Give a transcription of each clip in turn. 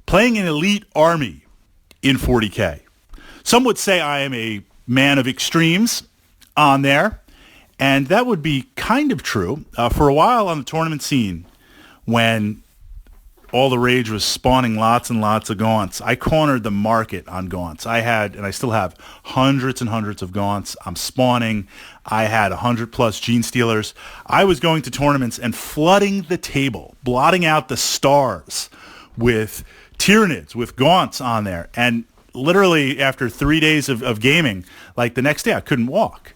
playing an elite army in 40K. Some would say I am a man of extremes on there, and that would be kind of true. For a while on the tournament scene, when all the rage was spawning lots and lots of gaunts, I cornered the market on gaunts. I had, and I still have, hundreds and hundreds of gaunts. I'm spawning. I had 100 plus gene stealers. I was going to tournaments and flooding the table, blotting out the stars with Tyranids, with gaunts on there. And literally after 3 days of gaming, like the next day I couldn't walk.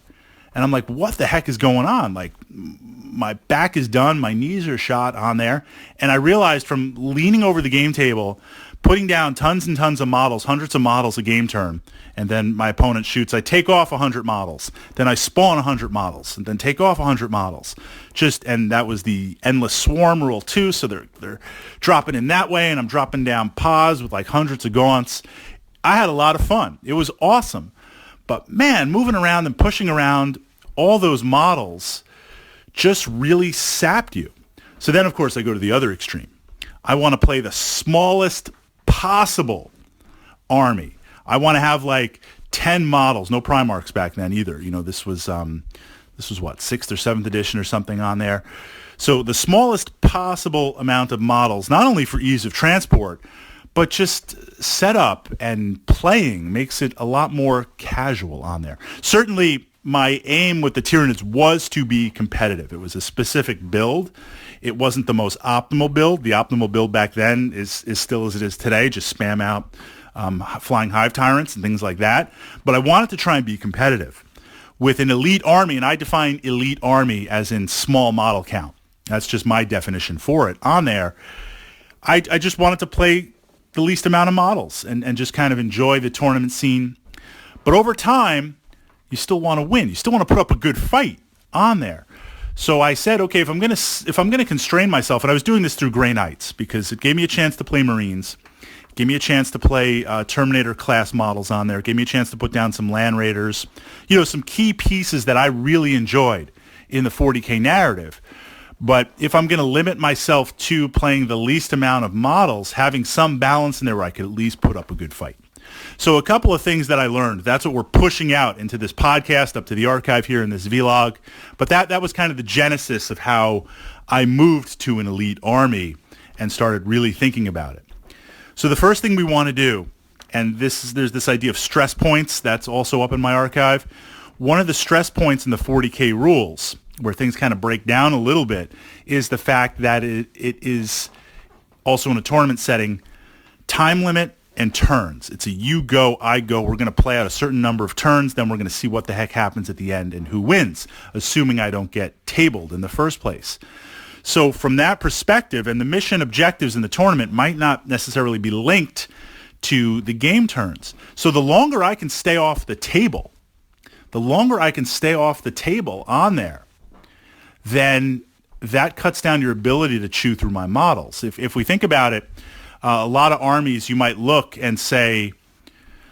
And I'm like, what the heck is going on? Like, my back is done, my knees are shot on there. And I realized from leaning over the game table, putting down tons and tons of models, hundreds of models a game turn, and then my opponent shoots, I take off 100 models, then I spawn 100 models, and then take off 100 models. And that was the endless swarm rule too, so they're dropping in that way, and I'm dropping down pods with like hundreds of gaunts. I had a lot of fun. It was awesome. But man, moving around and pushing around all those models just really sapped you. So then, of course, I go to the other extreme. I want to play the smallest possible army. I want to have like 10 models, no Primarchs back then either. You know, this was what, 6th or 7th edition or something on there. So the smallest possible amount of models, not only for ease of transport, but just setup and playing makes it a lot more casual on there. Certainly, my aim with the Tyranids was to be competitive. It was a specific build. It wasn't the most optimal build. The optimal build back then is still as it is today. Just spam out flying hive tyrants and things like that. But I wanted to try and be competitive with an elite army, and I define elite army as in small model count. That's just my definition for it on there. I just wanted to play the least amount of models and just kind of enjoy the tournament scene. But over time, you still want to win. You still want to put up a good fight on there. So I said, okay, if I'm gonna constrain myself, and I was doing this through Grey Knights because it gave me a chance to play Marines, gave me a chance to play Terminator class models on there, gave me a chance to put down some Land Raiders, you know, some key pieces that I really enjoyed in the 40K narrative. But if I'm going to limit myself to playing the least amount of models, having some balance in there where I could at least put up a good fight. So a couple of things that I learned. That's what we're pushing out into this podcast, up to the archive here in this vlog. But that was kind of the genesis of how I moved to an elite army and started really thinking about it. So the first thing we want to do, and there's this idea of stress points that's also up in my archive. One of the stress points in the 40K rules, where things kind of break down a little bit, is the fact that it is also in a tournament setting, time limit and turns. It's a you go, I go. We're going to play out a certain number of turns, then we're going to see what the heck happens at the end and who wins, assuming I don't get tabled in the first place. So from that perspective, and the mission objectives in the tournament might not necessarily be linked to the game turns. So the longer I can stay off the table, on there, then that cuts down your ability to chew through my models. If we think about it, a lot of armies you might look and say,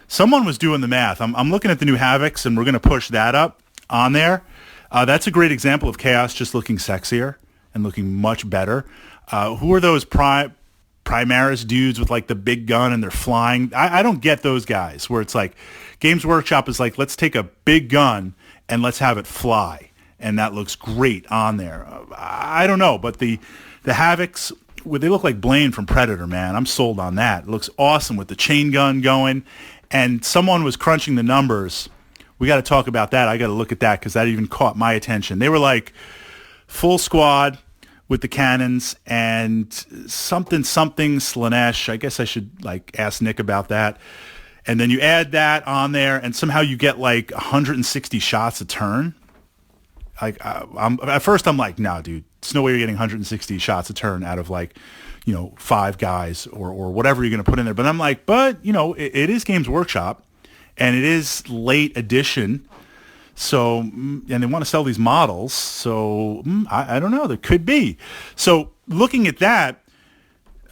someone was doing the math. I'm looking at the new Havocs, and we're going to push that up on there. That's a great example of Chaos just looking sexier and looking much better. Who are those Primaris dudes with like the big gun and they're flying? I don't get those guys where it's like Games Workshop is like, let's take a big gun and let's have it fly. And that looks great on there. I don't know, but the Havocs, they look like Blaine from Predator, man. I'm sold on that. It looks awesome with the chain gun going. And someone was crunching the numbers. We got to talk about that. I got to look at that because that even caught my attention. They were like full squad with the cannons and something Slanesh. I guess I should like ask Nick about that. And then you add that on there, and somehow you get like 160 shots a turn. Like at first I'm like, no, dude, there's no way you're getting 160 shots a turn out of like, 5 guys or whatever you're going to put in there. But I'm like, it is Games Workshop, and it is late edition. So, and they want to sell these models. So I don't know. There could be. So looking at that,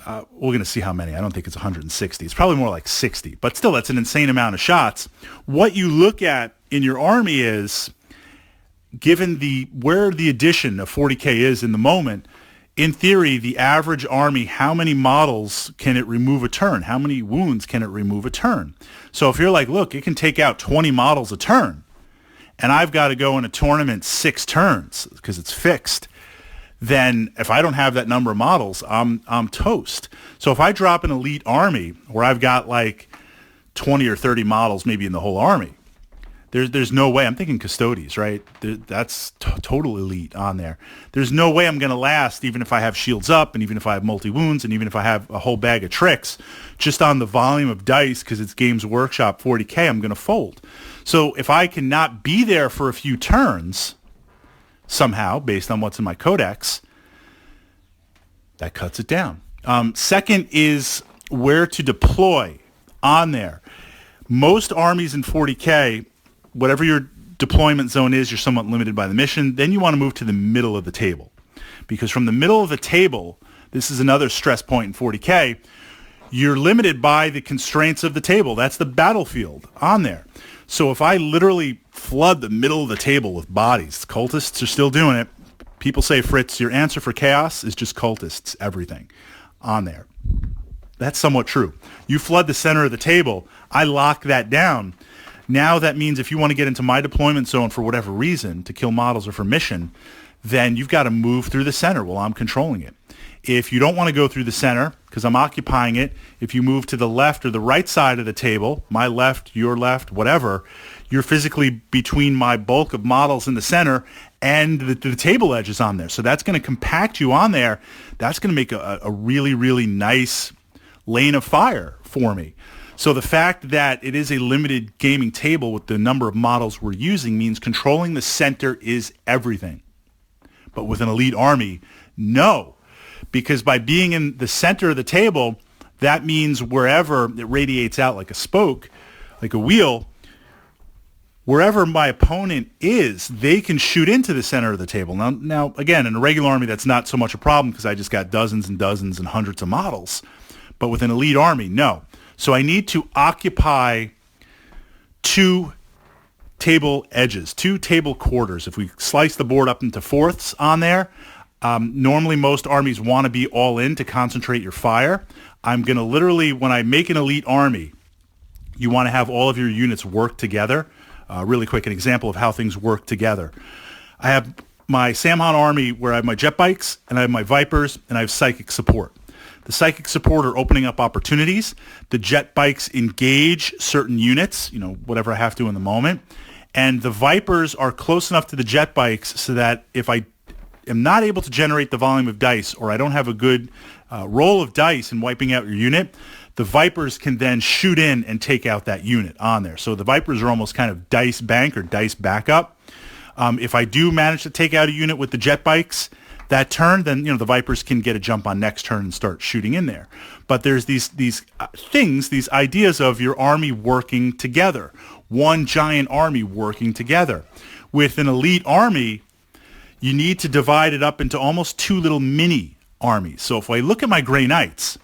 we're going to see how many. I don't think it's 160. It's probably more like 60. But still, that's an insane amount of shots. What you look at in your army is, given where the addition of 40K is in the moment, in theory, the average army, how many models can it remove a turn? How many wounds can it remove a turn? So if you're like, look, it can take out 20 models a turn, and I've got to go in a tournament 6 turns because it's fixed, then if I don't have that number of models, I'm toast. So if I drop an elite army where I've got like 20 or 30 models maybe in the whole army, there's no way. I'm thinking Custodes, right? That's total elite on there. There's no way I'm going to last even if I have shields up and even if I have multi-wounds and even if I have a whole bag of tricks. Just on the volume of dice, because it's Games Workshop 40K, I'm going to fold. So if I cannot be there for a few turns somehow, based on what's in my codex, that cuts it down. Second is where to deploy on there. Most armies in 40K, whatever your deployment zone is, you're somewhat limited by the mission. Then you want to move to the middle of the table. Because from the middle of the table, this is another stress point in 40K, you're limited by the constraints of the table. That's the battlefield on there. So if I literally flood the middle of the table with bodies, cultists are still doing it. People say, Fritz, your answer for chaos is just cultists, everything on there. That's somewhat true. You flood the center of the table, I lock that down. Now that means if you want to get into my deployment zone for whatever reason, to kill models or for mission, then you've got to move through the center while I'm controlling it. If you don't want to go through the center, because I'm occupying it, if you move to the left or the right side of the table, my left, your left, whatever, you're physically between my bulk of models in the center and the table edges on there. So that's going to compact you on there. That's going to make a really, really nice lane of fire for me. So the fact that it is a limited gaming table with the number of models we're using means controlling the center is everything. But with an elite army, no. Because by being in the center of the table, that means wherever it radiates out like a spoke, like a wheel, wherever my opponent is, they can shoot into the center of the table. Now, again, in a regular army, that's not so much a problem because I just got dozens and dozens and hundreds of models. But with an elite army, no. So I need to occupy 2 table edges, 2 table quarters. If we slice the board up into fourths on there, normally most armies want to be all in to concentrate your fire. I'm going to literally, when I make an elite army, you want to have all of your units work together. Really quick, an example of how things work together. I have my Samhan army where I have my jet bikes and I have my Vipers and I have psychic support. The psychic support are opening up opportunities. The jet bikes engage certain units, whatever I have to in the moment. And the Vipers are close enough to the jet bikes so that if I am not able to generate the volume of dice or I don't have a good roll of dice in wiping out your unit, the Vipers can then shoot in and take out that unit on there. So the Vipers are almost kind of dice bank or dice backup. If I do manage to take out a unit with the jet bikes that turn, then the Vipers can get a jump on next turn and start shooting in there. But there's these things, these ideas of your army working together, one giant army working together. With an elite army, you need to divide it up into almost 2 little mini armies. So if I look at my Grey Knights,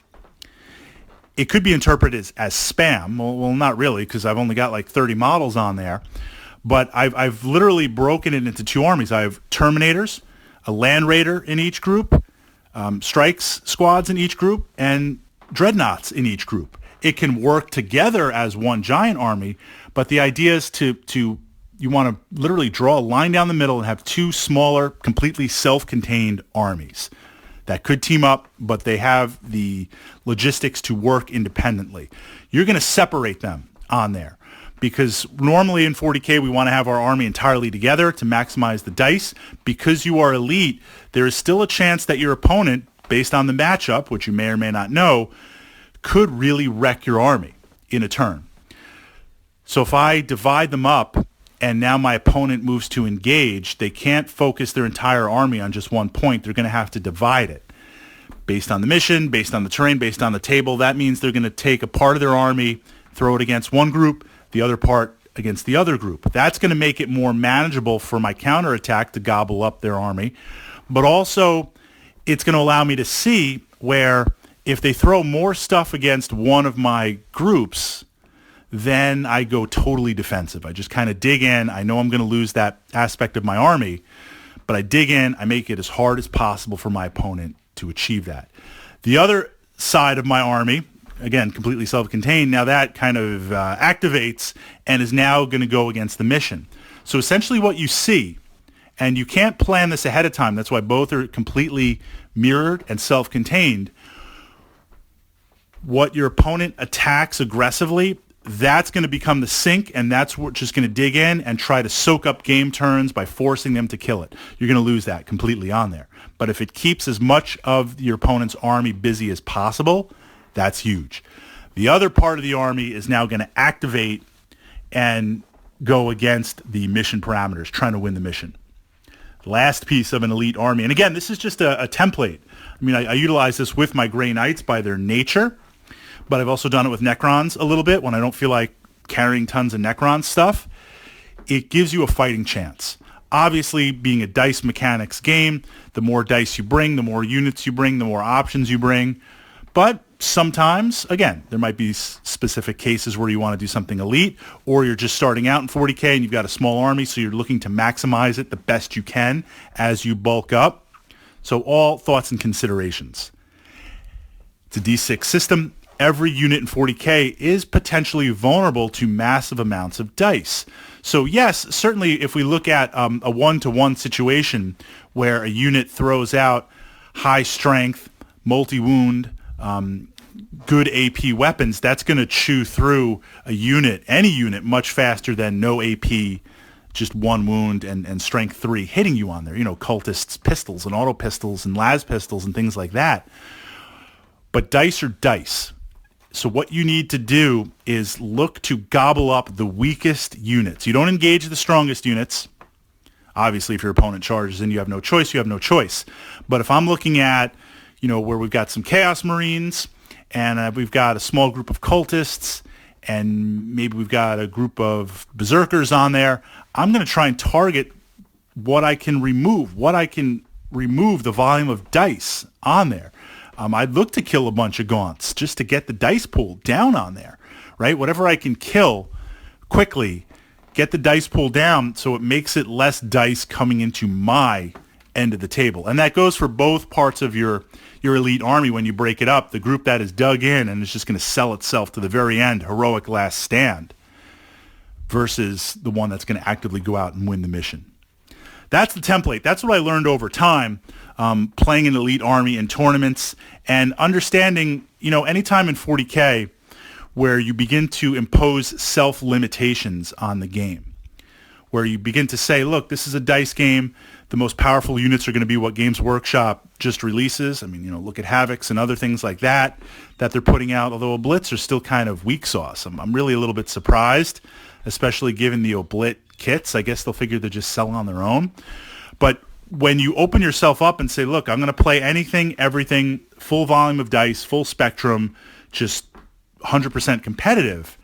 it could be interpreted as spam. Well, not really, because I've only got like 30 models on there. But I've literally broken it into 2 armies. I have Terminators, a Land Raider in each group, strikes squads in each group, and dreadnoughts in each group. It can work together as one giant army, but the idea is you want to literally draw a line down the middle and have 2 smaller, completely self-contained armies that could team up, but they have the logistics to work independently. You're going to separate them on there. Because normally in 40K, we want to have our army entirely together to maximize the dice. Because you are elite, there is still a chance that your opponent, based on the matchup, which you may or may not know, could really wreck your army in a turn. So if I divide them up and now my opponent moves to engage, they can't focus their entire army on just one point. They're going to have to divide it. Based on the mission, based on the terrain, based on the table, that means they're going to take a part of their army, throw it against one group, the other part against the other group. That's going to make it more manageable for my counterattack to gobble up their army. But also, it's going to allow me to see where if they throw more stuff against one of my groups, then I go totally defensive. I just kind of dig in. I know I'm going to lose that aspect of my army, but I dig in. I make it as hard as possible for my opponent to achieve that. The other side of my army, again, completely self-contained, now that kind of activates and is now going to go against the mission. So essentially what you see, and you can't plan this ahead of time, that's why both are completely mirrored and self-contained, what your opponent attacks aggressively, that's going to become the sink, and that's what just going to dig in and try to soak up game turns by forcing them to kill it. You're going to lose that completely on there. But if it keeps as much of your opponent's army busy as possible, that's huge. The other part of the army is now going to activate and go against the mission parameters, trying to win the mission. Last piece of an elite army, and again, this is just a template. I mean, I utilize this with my Grey Knights by their nature, but I've also done it with Necrons a little bit when I don't feel like carrying tons of Necron stuff. It gives you a fighting chance. Obviously, being a dice mechanics game, the more dice you bring, the more units you bring, the more options you bring. But sometimes, again, there might be specific cases where you want to do something elite, or you're just starting out in 40K and you've got a small army, so you're looking to maximize it the best you can as you bulk up. So all thoughts and considerations. It's a D6 system. Every unit in 40K is potentially vulnerable to massive amounts of dice. So yes, certainly if we look at a one-to-one situation where a unit throws out high strength, multi-wound, good AP weapons, that's going to chew through a unit, any unit, much faster than no AP, just one wound and strength 3 hitting you on there. You know, cultists' pistols and auto pistols and las pistols and things like that. But dice are dice. So what you need to do is look to gobble up the weakest units. You don't engage the strongest units. Obviously, if your opponent charges in, you have no choice. You have no choice. But if I'm looking at, you know, where we've got some Chaos Marines and we've got a small group of cultists and maybe we've got a group of berserkers on there, I'm going to try and target what I can remove, the volume of dice on there. I'd look to kill a bunch of gaunts just to get the dice pool down on there, right? Whatever I can kill quickly, get the dice pool down so it makes it less dice coming into my end of the table. And that goes for both parts of your elite army when you break it up. The group that is dug in and is just going to sell itself to the very end, heroic last stand, versus the one that's going to actively go out and win the mission. That's the template. That's what I learned over time, playing an elite army in tournaments and understanding, you know, anytime in 40K where you begin to impose self-limitations on the game, where you begin to say, look, this is a dice game. The most powerful units are going to be what Games Workshop just releases. I mean, you know, look at Havocs and other things like that they're putting out, although Oblits are still kind of weak sauce. I'm really a little bit surprised, especially given the Oblit kits. I guess they'll figure they're just selling on their own. But when you open yourself up and say, look, I'm going to play anything, everything, full volume of dice, full spectrum, just 100% competitive,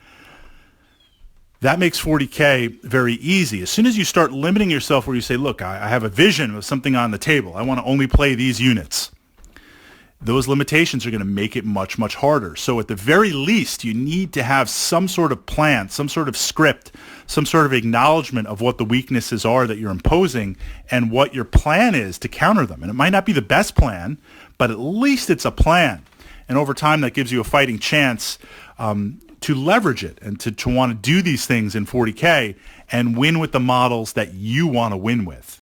that makes 40K very easy. As soon as you start limiting yourself where you say, look, I have a vision of something on the table. I want to only play these units. Those limitations are going to make it much, much harder. So at the very least, you need to have some sort of plan, some sort of script, some sort of acknowledgement of what the weaknesses are that you're imposing and what your plan is to counter them. And it might not be the best plan, but at least it's a plan. And over time, that gives you a fighting chance to leverage it and to want to do these things in 40K and win with the models that you want to win with.